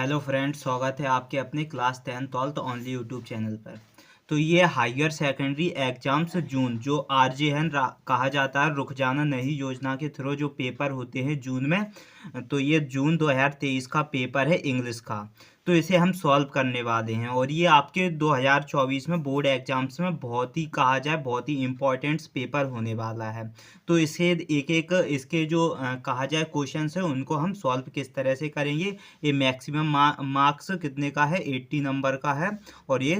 Hello friends, स्वागत है आपके अपने class 10 12th only YouTube channel पर। तो ये हायर सेकेंडरी एग्जाम्स जून जो आरजेएन कहा जाता है, रुक जाना नहीं योजना के थ्रू जो पेपर होते हैं जून में। तो ये जून 2023 का पेपर है इंग्लिश का। तो इसे हम सॉल्व करने वाले हैं और ये आपके 2024 में बोर्ड एग्जाम्स में बहुत ही कहा जाए बहुत ही इम्पोर्टेंट्स पेपर होने वाला है। तो इसे एक एक इसके जो कहा जाए क्वेश्चंस है उनको हम सॉल्व किस तरह से करेंगे। ये मैक्सिमम मार्क्स कितने का है, 80 नंबर का है और ये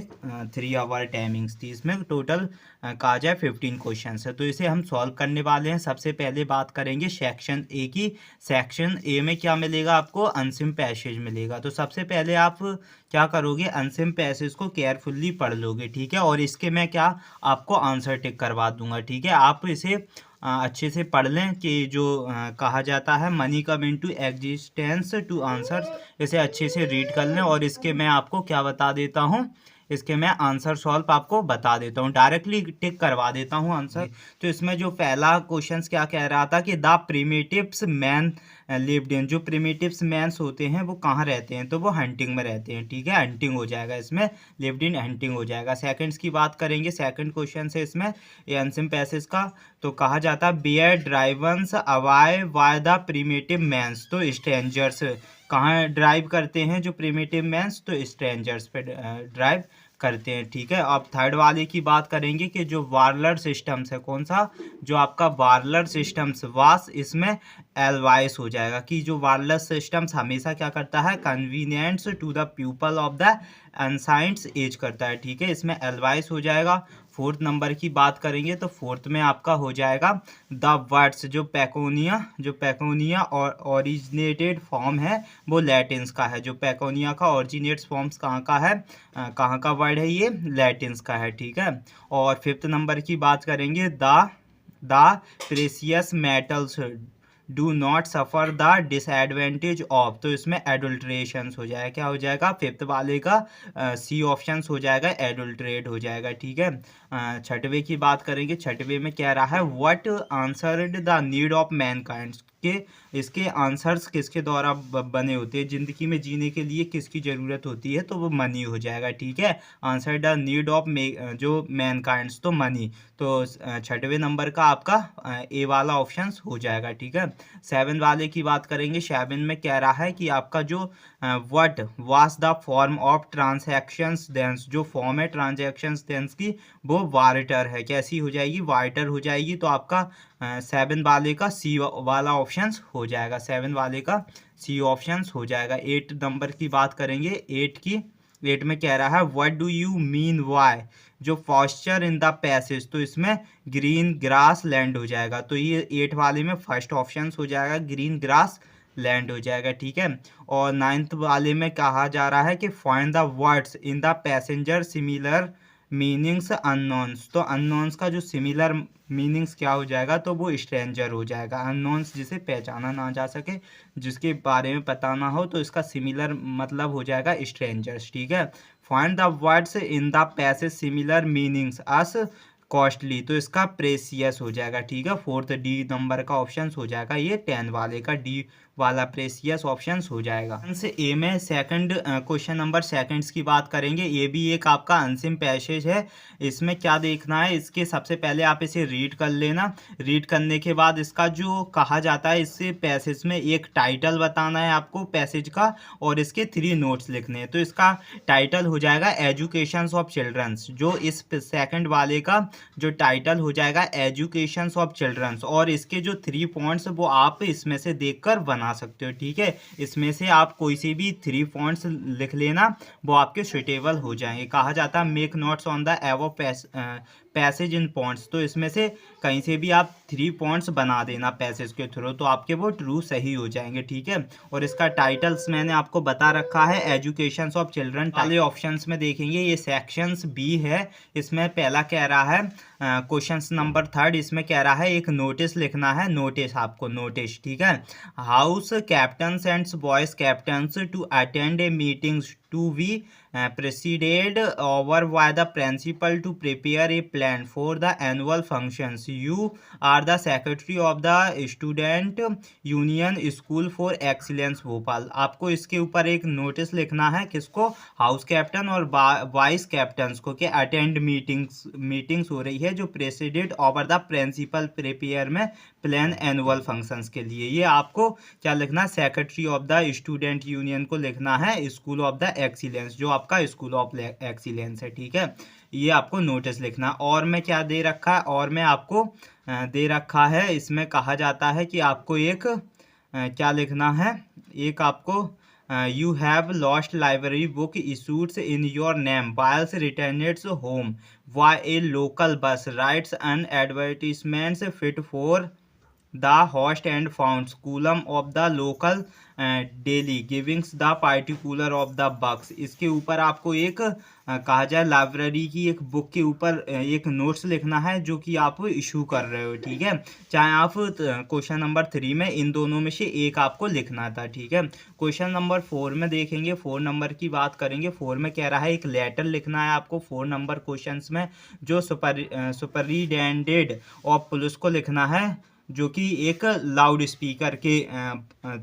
3 आवर टाइमिंग्स थी। इसमें टोटल कहा जाए 15 क्वेश्चंस है। तो इसे हम सॉल्व करने वाले हैं। सबसे पहले बात करेंगे सेक्शन ए की। सेक्शन ए में क्या मिलेगा आपको, अनसिम पैसेज मिलेगा। तो सबसे पहले आप क्या करोगे, अनसिम पैसेज को केयरफुल्ली पढ़ लोगे, ठीक है। और इसके मैं क्या आपको आंसर टिक करवा दूंगा, ठीक है। आप इसे अच्छे से पढ़ लें कि जो कहा जाता है money come into existence two answers, इसे अच्छे से रीड कर लें। और इसके मैं आपको क्या बता देता हूँ, इसके मैं आंसर सॉल्व आपको बता देता हूँ, डायरेक्टली टिक करवा देता हूँ आंसर। तो इसमें जो पहला क्वेश्चन क्या कह रहा था कि the primitives man lived in, जो प्रिमिटिव्स मैन्स होते हैं वो कहाँ रहते हैं, तो वो हंटिंग में रहते हैं, ठीक है। हंटिंग हो जाएगा इसमें, लिव्ड इन हंटिंग हो जाएगा। सेकंड्स की बात करेंगे, सेकंड क्वेश्चन है इसमें ये अनसिम पैसेज का। तो कहा जाता है bear driven away by the primitive man's, तो स्ट्रेंजर्स कहाँ ड्राइव करते हैं जो प्रिमिटिव मैन्स, तो स्ट्रेंजर्स पे ड्राइव करते हैं, ठीक है। अब थर्ड वाले की बात करेंगे कि जो वार्लर सिस्टम्स है, कौन सा, जो आपका वार्लर सिस्टम्स वास, इसमें एलवाइस हो जाएगा कि जो वार्लर सिस्टम्स हमेशा क्या करता है, convenience to the people of the ancients age करता है, ठीक है। इसमें एलवाइस हो जाएगा। फोर्थ नंबर की बात करेंगे तो फोर्थ में आपका हो जाएगा द वर्ड्स, जो पैकोनिया और ओरिजिनेटेड फॉर्म है वो लैटिन्स का है। जो पैकोनिया का ओरिजिनेट्स फॉर्म्स कहाँ का है, कहाँ का वर्ड है, ये लैटिन्स का है, ठीक है। और फिफ्थ नंबर की बात करेंगे the precious metals do not suffer the disadvantage of, तो इसमें एडल्ट्रेशंस हो जाएगा, क्या हो जाएगा, फिफ्थ वाले का सी ऑप्शंस हो जाएगा, एडल्ट्रेट हो जाएगा, ठीक है। छठवें की बात करेंगे, छठवें में कह रहा है what answered the need of Mankind, के इसके आंसर्स किसके द्वारा बने होते हैं, ज़िंदगी में जीने के लिए किसकी ज़रूरत होती है, तो वो मनी हो जाएगा, ठीक है। आंसर द नीड ऑफ जो मैनकाइंड्स, तो मनी। तो छठवें नंबर का आपका ए वाला ऑप्शंस हो जाएगा, ठीक है। सेवन वाले की बात करेंगे, सेवन में कह रहा है कि आपका जो what was the form of transactions tense, जो फॉर्म है ट्रांजैक्शंस देंस की वो वार्टर है, कैसी हो जाएगी, वार्टर हो जाएगी। तो आपका सेवन वाले का सी वाला ऑप्शंस हो जाएगा, सेवन वाले का सी ऑप्शंस हो जाएगा। एट नंबर की बात करेंगे, एट में कह रहा है what do you mean why, जो पॉस्चर इन द पैसेज, तो इसमें ग्रीन ग्रास लैंड हो जाएगा। तो ये एट वाले में फर्स्ट ऑप्शंस हो जाएगा, ग्रीन ग्रास लैंड हो जाएगा, ठीक है। और नाइन्थ वाले में कहा जा रहा है कि find the words in the passenger similar meanings unknowns, तो अननोन्स का जो सिमिलर मीनिंग्स क्या हो जाएगा, तो वो स्ट्रेंजर हो जाएगा। अननोन्स जिसे पहचाना ना जा सके, जिसके बारे में पता ना हो, तो इसका सिमिलर मतलब हो जाएगा स्ट्रेंजर्स, ठीक है। Find the words in the passage similar meanings us costly, तो इसका प्रेसियस हो जाएगा, ठीक है। फोर्थ डी नंबर का ऑप्शन हो जाएगा, ये 10 वाले का डी वाला प्रेसियस ऑप्शन हो जाएगा। ए में सेकंड क्वेश्चन नंबर सेकंड्स की बात करेंगे, ये भी एक आपका अनसिम पैसेज है। इसमें क्या देखना है, इसके सबसे पहले आप इसे रीड कर लेना। रीड करने के बाद इसका जो कहा जाता है, इससे पैसेज में एक टाइटल बताना है आपको पैसेज का और इसके 3 नोट्स लिखने हैं। तो इसका टाइटल हो जाएगा एजुकेशंस ऑफ चिल्ड्रंस, जो इस सेकंड वाले का जो टाइटल हो जाएगा एजुकेशंस ऑफ चिल्ड्रंस। और इसके जो 3 पॉइंट्स वो आप इसमें से देखकर बना सकते हो, ठीक है। इसमें से आप कोई से भी 3 पॉइंट्स लिख लेना, वो आपके सुटेबल हो जाएंगे। कहा जाता है make notes on the above passage in points, तो इसमें से कहीं से भी आप 3 पॉइंट्स बना देना पैसेज के थ्रू, तो आपके वो ट्रू सही हो जाएंगे, ठीक है। और इसका टाइटल्स मैंने आपको बता रखा है एजुकेशंस ऑफ चिल्ड्रन। पहले ऑप्शंस में देखेंगे, ये सेक्शंस बी है। इसमें पहला कह रहा है क्वेश्चन नंबर थर्ड, इसमें कह रहा है एक नोटिस लिखना है, नोटिस आपको नोटिस, ठीक है। House captains and boys captains to attend a meetings to be preceded over by the principal to prepare a plan for the annual functions. You are the secretary of the student union school for excellence Bhopal. आपको इसके ऊपर एक notice लिखना है, किसको? House captain और vice captains को, कि अटेंड मीटिंग्स हो रही है जो president over the principal prepare में प्लान एनुअल फंक्शंस के लिए। ये आपको क्या लिखना? Secretary of the student union को लिखना है स्कूल ऑफ द एक्सीलेंस, जो आपका स्कूल ऑफ एक्सीलेंस है, ठीक है। ये आपको नोटिस लिखना। और में क्या दे रखा है? और में आपको दे रखा है, इसमें कहा जाता है कि आपको एक क्या लिखना है, एक आपको you have lost library book issued in your name while returns home by a local bus writes an advertisements fit for the host and found column of the local daily giving the particular of the books. इसके ऊपर आपको एक कहा जाए library की एक book के ऊपर एक नोट्स लिखना है जो कि आप इशू कर रहे हो, ठीक है। चाहे आप क्वेश्चन नंबर 3 में इन दोनों में से एक आपको लिखना था, ठीक है। क्वेश्चन नंबर 4 में देखेंगे, 4 नंबर की बात करेंगे। 4 में कह रहा है एक लेटर लिखना है आपको 4 नंबर क्वेश्चन में, जो सुपरिटेंडेंट ऑफ पुलिस को लिखना है, जो कि एक लाउड स्पीकर के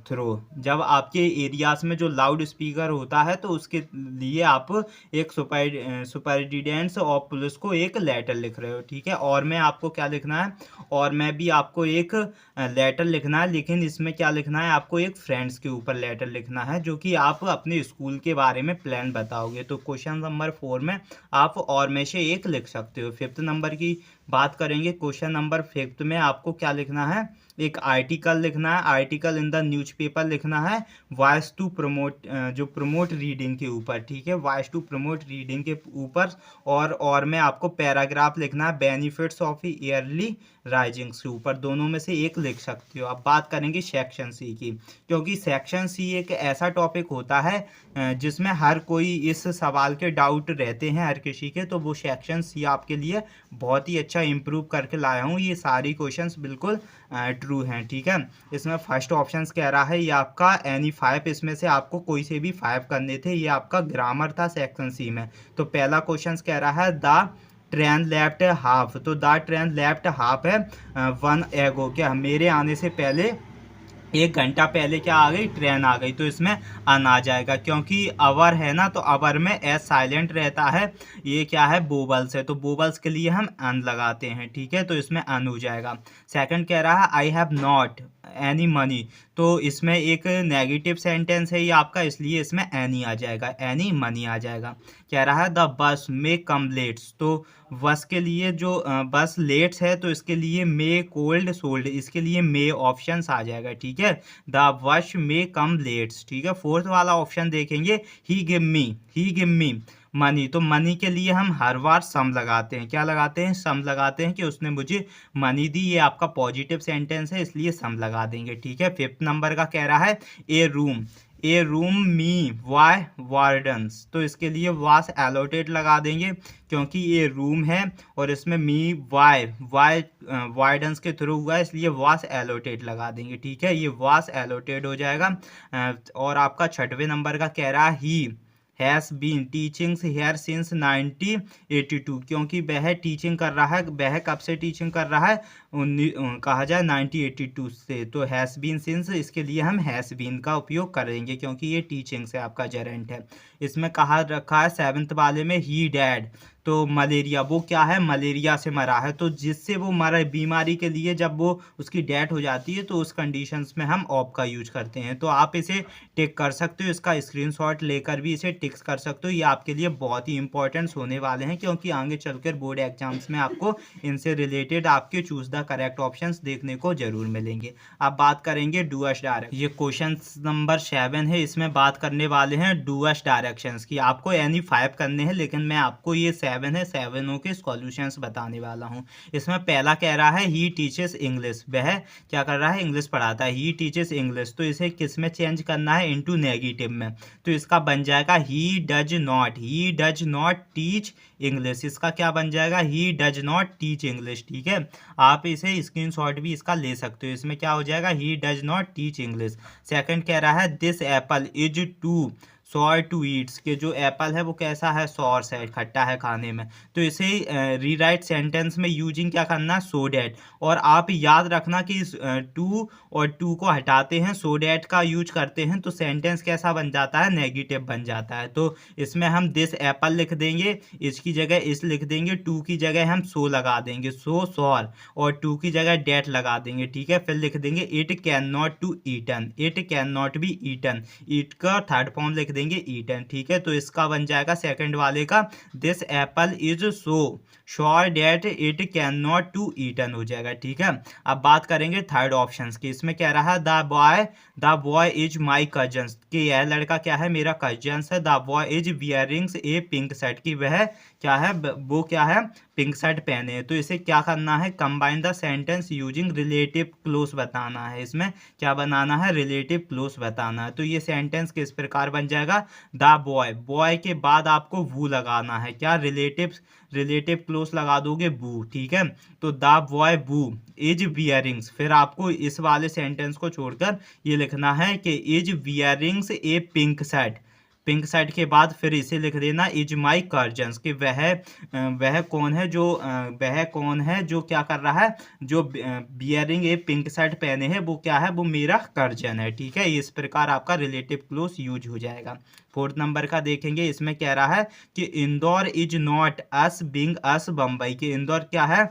थ्रू, जब आपके एरियाज में जो लाउड स्पीकर होता है तो उसके लिए आप एक सुपरिटेंडेंट ऑफ पुलिस को एक लेटर लिख रहे हो, ठीक है। और में आपको क्या लिखना है? और में भी आपको एक लेटर लिखना है, लेकिन इसमें क्या लिखना है? आपको एक फ्रेंड्स के ऊपर लेटर लिखना है, जो कि आप अपने स्कूल के बारे में प्लान बताओगे। तो क्वेश्चन नंबर 4 में आप और में से एक लिख सकते हो। 5th नंबर की बात करेंगे। क्वेश्चन नंबर 5 में आपको क्या लिखना है? एक आर्टिकल लिखना है, आर्टिकल इन द न्यूज़पेपर लिखना है, वॉइस टू प्रमोट, जो प्रमोट रीडिंग के ऊपर, ठीक है, वॉइस टू प्रमोट रीडिंग के ऊपर। और में आपको पैराग्राफ लिखना है बेनिफिट्स ऑफ ईयरली राइजिंग्स के ऊपर। दोनों में से एक लिख सकते हो। अब बात करेंगे सेक्शन सी की, क्योंकि सेक्शन सी एक ऐसा टॉपिक होता है जिसमें हर कोई इस सवाल के डाउट रहते हैं हर किसी के, तो वो सेक्शन सी आपके लिए बहुत ही अच्छा इम्प्रूव करके लाया हूँ। ये सारी क्वेश्चंस बिल्कुल ट्रू हैं, ठीक है। इसमें फर्स्ट ऑप्शन कह रहा है ये आपका एनी 5, इसमें से आपको कोई से भी 5 करने थे। ये आपका ग्रामर था सेक्शन सी में। तो पहला क्वेश्चन कह रहा है द ट्रेन लेफ्ट हाफ, तो द ट्रेन लेफ्ट हाफ है 1 एगो, क्या मेरे आने से पहले 1 घंटा पहले क्या आ गई? ट्रेन आ गई। तो इसमें अन आ जाएगा, क्योंकि अवर है ना, तो अवर में एस साइलेंट रहता है। ये क्या है? बोबल्स है, तो बोबल्स के लिए हम अन लगाते हैं, ठीक है। तो इसमें अन हो जाएगा। सेकंड कह रहा है I have not any money, तो इसमें एक नेगेटिव सेंटेंस है ये आपका, इसलिए इसमें एनी आ जाएगा, एनी मनी आ जाएगा। कह रहा है the bus may come let's, तो बस के लिए जो बस लेट्स है तो इसके लिए मे कोल्ड सोल्ड, इसके लिए मे ऑप्शंस आ जाएगा, ठीक है। The bus may come let's, ठीक है। 4th वाला ऑप्शन देखेंगे ही गिव मी मनी, तो मनी के लिए हम हर बार सम लगाते हैं। क्या लगाते हैं? सम लगाते हैं कि उसने मुझे मनी दी। ये आपका पॉजिटिव सेंटेंस है, इसलिए सम लगा देंगे, ठीक है। 5th नंबर का कह रहा है ए रूम मी वाई वार्डन्स, तो इसके लिए वास एलोटेड लगा देंगे, क्योंकि ये रूम है और इसमें मी वाई वार्डन्स के थ्रू हुआ है, इसलिए वास एलोटेड लगा देंगे, ठीक है। ये वास एलोटेड हो जाएगा। और आपका 6वें नंबर का कह रहा है he has been teaching here since 1982, क्योंकि वह टीचिंग कर रहा है। वह कब से टीचिंग कर रहा है? कहा जाए 1982 से। तो हैज़ बीन सिंस, इसके लिए हम हैज़ बीन का उपयोग करेंगे, क्योंकि ये टीचिंग से आपका जेरेंट है। इसमें कहा रखा है 7th वाले में ही डैड, तो मलेरिया, वो क्या है? मलेरिया से मरा है। तो जिससे वो मरा, बीमारी के लिए जब वो उसकी डेथ हो जाती है तो उस कंडीशंस में हम ऑफ का यूज करते हैं। तो आप इसे टिक कर सकते हो, इसका स्क्रीनशॉट लेकर भी इसे टिक कर सकते हो। ये आपके लिए बहुत ही इंपॉर्टेंट होने वाले हैं, क्योंकि आगे चलकर बोर्ड एग्जाम्स में आपको इनसे रिलेटेड आपके चूज द करेक्ट ऑप्शंस देखने को जरूर मिलेंगे। अब बात करेंगे डूअर्स डायरेक्शन। ये क्वेश्चन नंबर 7 है, इसमें बात करने वाले हैं डूअर्स डायरेक्शंस की। आपको एनी 5 करने हैं, लेकिन मैं आपको ये 7 है, 7 के सॉल्यूशंस बताने वाला हूँ। इसमें पहला कह रहा है ही टीचेस इंग्लिश, वह क्या कर रहा है? इंग्लिश पढ़ाता है। ही टीचेस इंग्लिश, तो इसे किस में चेंज करना है? इनटू नेगेटिव में। तो इसका बन जाएगा he does not teach English. इसका क्या बन जाएगा? He does not teach English, ठीक है। आप इसे स्क्रीनशॉट भी इसका ले सकते हो। इसमें क्या हो जाएगा? He does not teach English. Second कह रहा है this apple is too sour to eats, के जो एप्पल है वो कैसा है, सॉर है, खट्टा है खाने में। तो इसे रीराइट सेंटेंस में यूजिंग क्या करना है, सो डैट। और आप याद रखना कि टू और टू को हटाते हैं, सो डैट का यूज करते हैं तो सेंटेंस कैसा बन जाता है, नेगेटिव बन जाता है। तो इसमें हम दिस एप्पल लिख देंगे, इसकी जगह इस लिख देंगे, टू की जगह हम सो लगा देंगे, सो सॉर, और टू की जगह डैट लगा देंगे, ठीक है। फिर लिख देंगे it can not to eaten, it can not be eaten, eat का थर्ड फॉर्म लिख देंगे ईटन, ठीक है। तो इसका बन जाएगा सेकंड वाले का this apple is so sour that it can not to eaten हो जाएगा, ठीक है। अब बात करेंगे थर्ड ऑप्शन की। इसमें कह रहा है the boy is my cousins, कि यह लड़का क्या है, मेरा कजन्स है। The boy is wearing a pink shirt, की वह क्या है, वो क्या है, पिंक शर्ट पहने हैं। तो इसे क्या करना है, combine the sentence using relative close बताना है। इसमें क्या बनाना है, रिलेटिव क्लोज बताना है। तो ये सेंटेंस किस प्रकार बन जाएगा, द बॉय, बॉय के बाद आपको वू लगाना है, क्या, रिलेटिव क्लोज लगा दोगे बू, ठीक है। तो द बॉय बू इज वियरिंग्स, फिर आपको इस वाले सेंटेंस को छोड़कर ये लिखना है कि is wearing a pink shirt, pink shirt के बाद फिर इसे लिख देना इज माई कर्जन्स, कि वह कौन है जो वह कौन है जो क्या कर रहा है, जो बियरिंग ए पिंक शर्ट पहने हैं, वो क्या है, वो मेरा कर्जन है, ठीक है। इस प्रकार आपका रिलेटिव क्लोज यूज हो जाएगा। फोर्थ नंबर का देखेंगे, इसमें कह रहा है कि Indore is not as big as Bombay, कि इंदौर क्या है,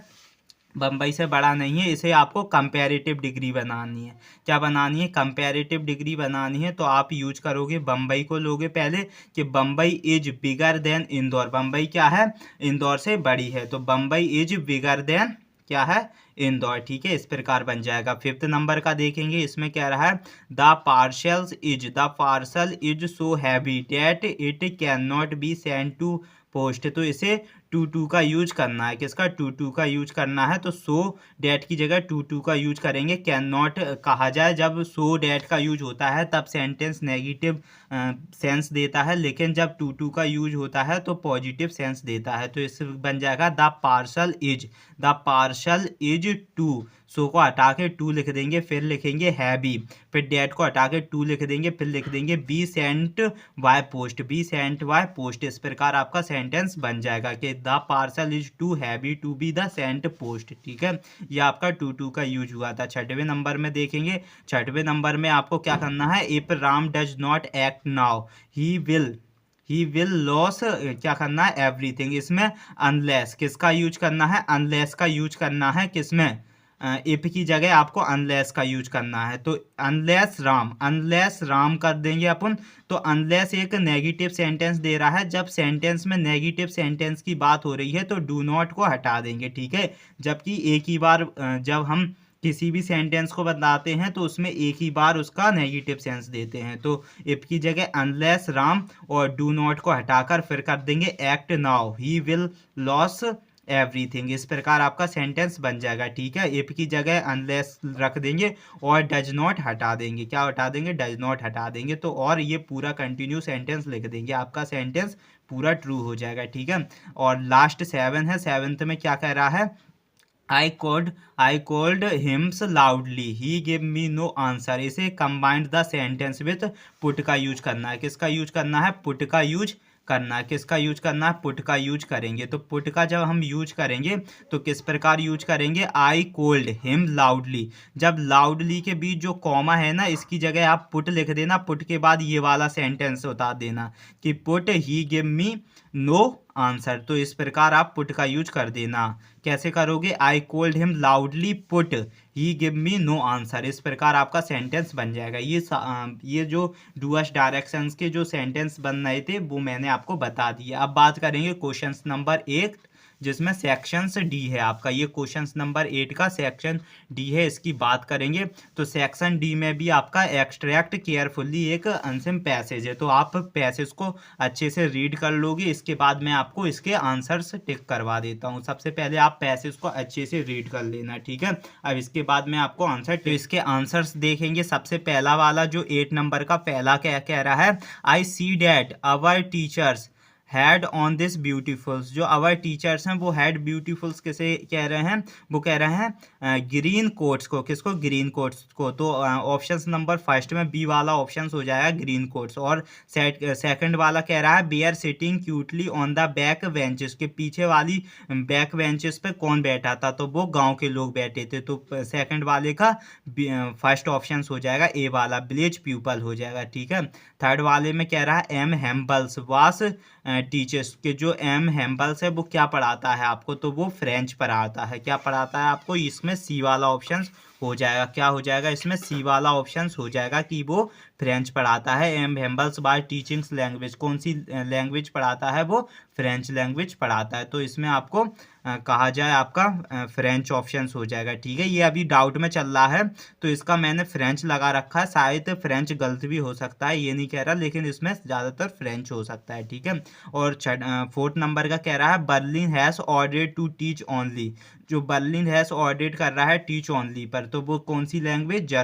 बम्बई से बड़ा नहीं है। इसे आपको कंपैरेटिव डिग्री बनानी है, क्या बनानी है, कंपैरेटिव डिग्री बनानी है। तो आप यूज करोगे, बम्बई को लोगे पहले कि Bombay is bigger than Indore, Bombay क्या है, इंदौर से बड़ी है। तो बम्बई इज बिगर देन क्या है, इंदौर, ठीक है। इस प्रकार बन जाएगा। फिफ्थ नंबर का देखेंगे, इसमें कह रहा है the parcel is so heavy that it can not be send to post. तो इसे टू का यूज करना है, किसका, टू का यूज करना है। तो सो डैट की जगह टू का यूज करेंगे। कैन नॉट कहा जाए, जब सो डैट का यूज होता है तब सेंटेंस नेगेटिव सेंस देता है, लेकिन जब टू का यूज होता है तो पॉजिटिव सेंस देता है। तो इससे बन जाएगा द पार्सल इज टू, सो को हटा के टू लिख देंगे, फिर लिखेंगे हैवी, फिर डैट को हटा के टू लिख देंगे, फिर लिख देंगे be sent by post, be sent by post. इस प्रकार आपका सेंटेंस बन जाएगा कि the parcel is too heavy to be the sent post, ठीक है। ये आपका टू का यूज हुआ था। छठवें नंबर में देखेंगे, छठवें नंबर में आपको क्या करना है, if Ram does not act now he will loss, क्या करना है, एवरीथिंग। इसमें अनलेस किसका यूज करना है, अनलेस का यूज करना है, किसमें, इफ की जगह आपको अनलेस का यूज करना है। तो अनलेस राम कर देंगे अपन। तो अनलेस एक नेगेटिव सेंटेंस दे रहा है, जब सेंटेंस में नेगेटिव सेंटेंस की बात हो रही है तो डू नॉट को हटा देंगे, ठीक है। जबकि एक ही बार जब हम किसी भी सेंटेंस को बताते हैं तो उसमें एक ही बार उसका नेगेटिव सेंस देते हैं। तो इफ की जगह अनलेस राम और डू नॉट को हटाकर फिर कर देंगे act now he will loss everything. इस प्रकार आपका सेंटेंस बन जाएगा, ठीक है। इफ की जगह अनलेस रख देंगे और डज नॉट हटा देंगे, क्या हटा देंगे, डज नॉट हटा देंगे। तो और ये पूरा कंटिन्यू सेंटेंस लिख देंगे, आपका सेंटेंस पूरा ट्रू हो जाएगा, ठीक है। और लास्ट 7 है, 7th में क्या कह रहा है, I called him loudly. He gave me no answer. इसे combined the sentence with put का यूज करना है, किसका यूज करना है, पुट का यूज करना है। किसका यूज करना है, पुट का यूज करेंगे। तो पुट का जब हम यूज करेंगे तो किस प्रकार यूज करेंगे, आई कोल्ड हिम लाउडली। जब लाउडली के बीच जो कॉमा है ना, इसकी जगह आप पुट लिख देना, पुट के बाद ये वाला सेंटेंस बता देना कि पुट ही गिव मी नो आंसर। तो इस प्रकार आप पुट का यूज कर देना। कैसे करोगे, आई कोल्ड हिम लाउडली पुट ही गिव मी नो आंसर। इस प्रकार आपका सेंटेंस बन जाएगा। ये जो डूअस डायरेक्शंस के जो सेंटेंस बन रहे थे वो मैंने आपको बता दिए। अब बात करेंगे क्वेश्चन नंबर 8, जिसमें सेक्शंस डी है आपका। ये क्वेश्चन नंबर 8 का सेक्शन डी है, इसकी बात करेंगे। तो सेक्शन डी में भी आपका एक्सट्रैक्ट केयरफुली एक अनसिम पैसेज है। तो आप पैसेज को अच्छे से रीड कर लोगे, इसके बाद मैं आपको इसके आंसर्स टिक करवा देता हूँ। सबसे पहले आप पैसेज को अच्छे से रीड कर लेना, ठीक है। अब इसके बाद मैं आपको आंसर, तो इसके आंसर्स देखेंगे। सबसे पहला वाला जो 8 नंबर का पहला क्या कह रहा है, I see that our teachers had on this beautiful, जो आवर टीचर्स हैं वो हैड ब्यूटीफुल्स किसे कह रहे हैं, वो कह रहे हैं ग्रीन कोट्स को, किसको, ग्रीन कोट्स को। तो ऑप्शन नंबर फर्स्ट में बी वाला ऑप्शन हो जाएगा ग्रीन कोट्स। और सेकंड वाला कह रहा है bear sitting cutely on the back benches, के पीछे वाली बैक बेंचेस पे कौन बैठा था, तो वो गांव के लोग बैठे थे। तो सेकंड वाले का फर्स्ट ऑप्शन हो जाएगा ए वाला विलेज पीपल हो जाएगा, ठीक है। थर्ड वाले में कह रहा है एम हेम्बल्स वास टीचर्स, के जो एम हेम्बल्स है वो क्या पढ़ाता है आपको, तो वो फ्रेंच पढ़ाता है। क्या पढ़ाता है आपको, इसमें सी वाला ऑप्शन हो जाएगा। क्या हो जाएगा, इसमें सी वाला ऑप्शन हो जाएगा कि वो फ्रेंच पढ़ाता है। एम हेम्बल्स बाय टीचिंग्स लैंग्वेज, कौन सी लैंग्वेज पढ़ाता है, वो फ्रेंच लैंग्वेज पढ़ाता है। तो इसमें आपको कहा जाए आपका फ्रेंच ऑप्शन हो जाएगा, ठीक है। ये अभी डाउट में चल रहा है तो इसका मैंने फ्रेंच लगा रखा है, शायद फ्रेंच गलत भी हो सकता है, ये नहीं कह रहा, लेकिन इसमें ज़्यादातर फ्रेंच हो सकता है, ठीक है। और फोर्थ नंबर का कह रहा है Berlin has ordered to teach only, जो बर्लिन हैज़ ऑर्डर्ड कर रहा है टीच ओनली पर, तो वो कौन सी लैंग्वेज,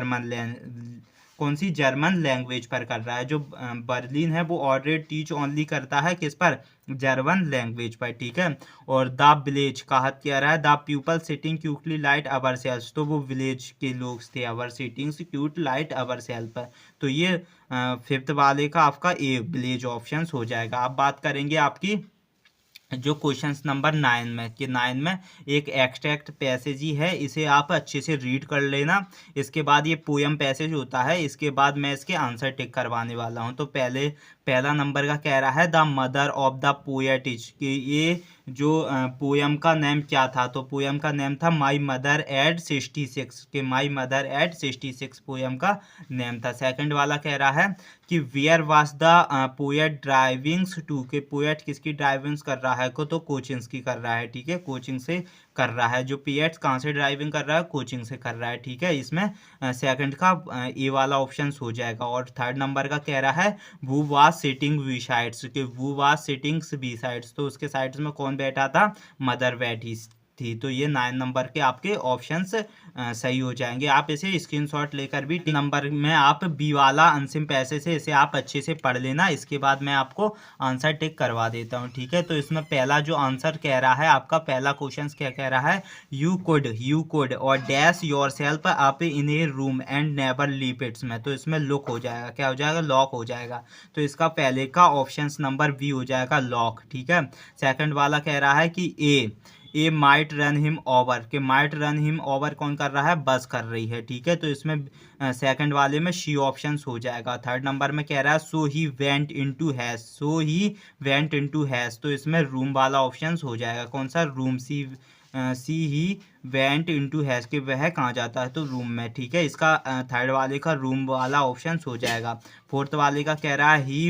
कौन सी जर्मन लैंग्वेज पर कर रहा है। जो बर्लिन है वो ऑर्डर टीच ओनली करता है किस पर, जर्मन लैंग्वेज पर, ठीक है। और द विलेज कहा क्या रहा है, the people sitting cutely light our cells, तो वो विलेज के लोग थे, our sitting cute light our cell पर। तो ये फिफ्थ वाले का आपका ए विलेज ऑप्शन हो जाएगा। अब बात करेंगे आपकी जो क्वेश्चंस नंबर 9 में, कि 9 में एक एक्सट्रैक्ट पैसेज ही है, इसे आप अच्छे से रीड कर लेना। इसके बाद ये पोयम पैसेज होता है, इसके बाद मैं इसके आंसर टिक करवाने वाला हूँ। तो पहला नंबर का कह रहा है the mother of the poet is, कि ये जो पोयम का नेम क्या था, तो पोयम का नेम था माई मदर एट 66, के माई मदर एट 66 पोयम का नेम था। सेकंड वाला कह रहा है कि where was the poet driving to, के पोएट किसकी ड्राइविंग्स कर रहा है को, तो कोचिंग्स की कर रहा है, ठीक है, कोचिंग से कर रहा है। जो पोएट कहाँ से ड्राइविंग कर रहा है, कोचिंग से कर रहा है, ठीक है। इसमें सेकंड का ए वाला ऑप्शन हो जाएगा। और थर्ड नंबर का कह रहा है वो वाज सिटिंग बी साइड्स, के वो वाज सिटिंग बी साइड्स, तो उसके साइड्स में कौन बैठा था, मदर बैठी थी। तो ये 9 नंबर के आपके ऑप्शंस सही हो जाएंगे। आप इसे स्क्रीनशॉट लेकर भी नंबर में आप बी वाला अंतिम पैसे से इसे आप अच्छे से पढ़ लेना। इसके बाद मैं आपको आंसर टिक करवा देता हूँ, ठीक है। तो इसमें पहला जो आंसर कह रहा है आपका, पहला क्वेश्चन क्या कह रहा है, यू कुड और dash your self up in A room and never leave it's में, तो इसमें लुक हो जाएगा, क्या हो जाएगा, लॉक हो जाएगा। तो इसका पहले का ऑप्शन नंबर बी हो जाएगा लॉक, ठीक है। सेकंड वाला कह रहा है कि ए माइट रन हिम ओवर, के माइट रन हिम ओवर कौन कर रहा है, बस कर रही है, ठीक है। तो इसमें सेकंड वाले में शी ऑप्शन हो जाएगा। थर्ड नंबर में कह रहा है so he went into his, so he went into his, तो इसमें रूम वाला ऑप्शन हो जाएगा, कौन सा, room, see he went into his, के वह कहाँ जाता है, तो रूम में, ठीक है। इसका थर्ड वाले का रूम वाला ऑप्शन हो जाएगा। फोर्थ वाले का कह रहा है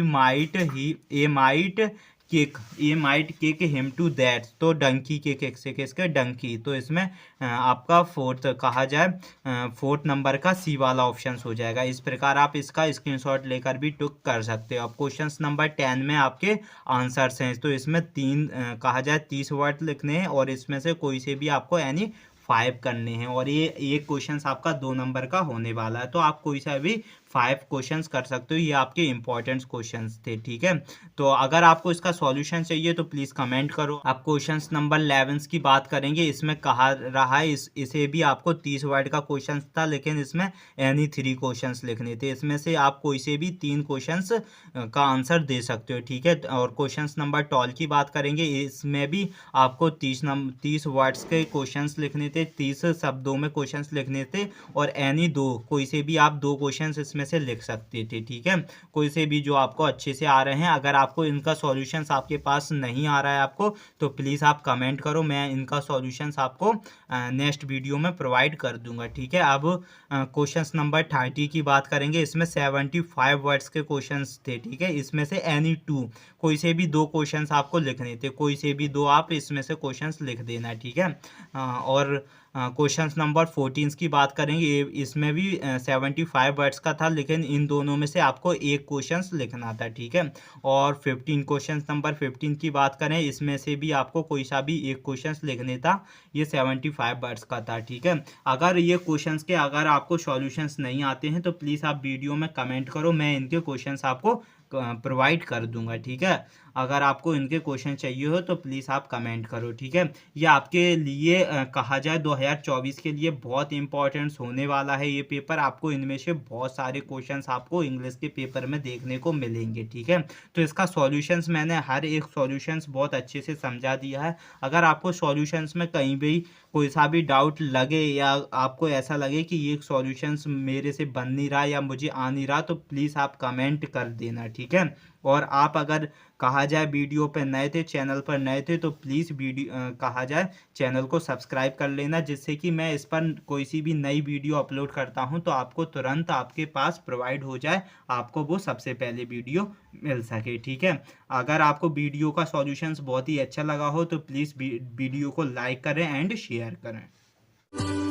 a might kick him to that, तो डंकी के किक से, किसके, डंकी। तो इसमें आपका फोर्थ कहा जाए फोर्थ नंबर का सी वाला ऑप्शन हो जाएगा। इस प्रकार आप इसका स्क्रीनशॉट लेकर भी टुक कर सकते हो। अब क्वेश्चन नंबर 10 में आपके आंसर्स हैं, तो इसमें कहा जाए 30 वर्ड लिखने हैं और इसमें से कोई से भी आपको यानी 5 करने हैं। और ये एक क्वेश्चन आपका 2 नंबर का होने वाला है, तो आप कोई सा भी 5 क्वेश्चंस कर सकते हो। ये आपके इंपॉर्टेंट क्वेश्चंस थे, ठीक है। तो अगर आपको इसका सॉल्यूशन चाहिए तो प्लीज़ कमेंट करो। आप क्वेश्चंस नंबर 11 की बात करेंगे, इसमें कहा रहा है इसे भी आपको 30 वर्ड का क्वेश्चन था, लेकिन इसमें एनी 3 क्वेश्चंस लिखने थे। इसमें से आप कोई से भी 3 क्वेश्चंस का आंसर दे सकते हो, ठीक है। और क्वेश्चन नंबर 12 की बात करेंगे, इसमें भी आपको 30 वर्ड्स के क्वेश्चंस लिखने थे, 30 शब्दों में क्वेश्चंस लिखने थे, और एनी 2 कोई से भी आप 2 क्वेश्चंस इसमें से लिख सकते थे, ठीक है। कोई से भी जो आपको अच्छे से आ रहे हैं। अगर आपको इनका सॉल्यूशंस आपके पास नहीं आ रहा है आपको, तो प्लीज़ आप कमेंट करो, मैं इनका सॉल्यूशंस आपको नेक्स्ट वीडियो में प्रोवाइड कर दूंगा, ठीक है। अब क्वेश्चंस नंबर 30 की बात करेंगे, इसमें 75 वर्ड्स के क्वेश्चंस थे, ठीक है। इसमें से एनी 2 कोई से भी 2 क्वेश्चंस आपको लिखने थे, कोई से भी 2 आप इसमें से क्वेश्चंस लिख देना, ठीक है। और क्वेश्चन नंबर 14 की बात करेंगे, इसमें भी 75 वर्ड्स का था, लेकिन इन दोनों में से आपको एक क्वेश्चन लिखना था, ठीक है। और क्वेश्चन नंबर 15 की बात करें, इसमें से भी आपको कोई सा भी एक क्वेश्चन लिखने था, ये 75 वर्ड्स का था, ठीक है। अगर ये क्वेश्चंस के अगर आपको सॉल्यूशंस नहीं आते हैं तो प्लीज़ आप वीडियो में कमेंट करो, मैं इनके क्वेश्चंस आपको प्रोवाइड कर दूंगा, ठीक है। अगर आपको इनके क्वेश्चन चाहिए हो तो प्लीज़ आप कमेंट करो, ठीक है। ये आपके लिए कहा जाए 2024 के लिए बहुत इंपॉर्टेंस होने वाला है ये पेपर। आपको इनमें से बहुत सारे क्वेश्चंस आपको इंग्लिश के पेपर में देखने को मिलेंगे, ठीक है। तो इसका सॉल्यूशंस मैंने हर एक सॉल्यूशंस बहुत अच्छे से समझा दिया है। अगर आपको सॉल्यूशंस में कहीं भी कोई सा भी डाउट लगे या आपको ऐसा लगे कि ये सॉल्यूशंस मेरे से बन नहीं रहा या मुझे आ नहीं रहा, तो प्लीज़ आप कमेंट कर देना, ठीक है। और आप अगर कहा जाए वीडियो पे नए थे, चैनल पर नए थे, तो प्लीज़ कहा जाए चैनल को सब्सक्राइब कर लेना, जिससे कि मैं इस पर कोई सी भी नई वीडियो अपलोड करता हूं तो आपको तुरंत आपके पास प्रोवाइड हो जाए, आपको वो सबसे पहले वीडियो मिल सके, ठीक है। अगर आपको वीडियो का सॉल्यूशंस बहुत ही अच्छा लगा हो तो प्लीज़ वीडियो को लाइक करें एंड शेयर करें।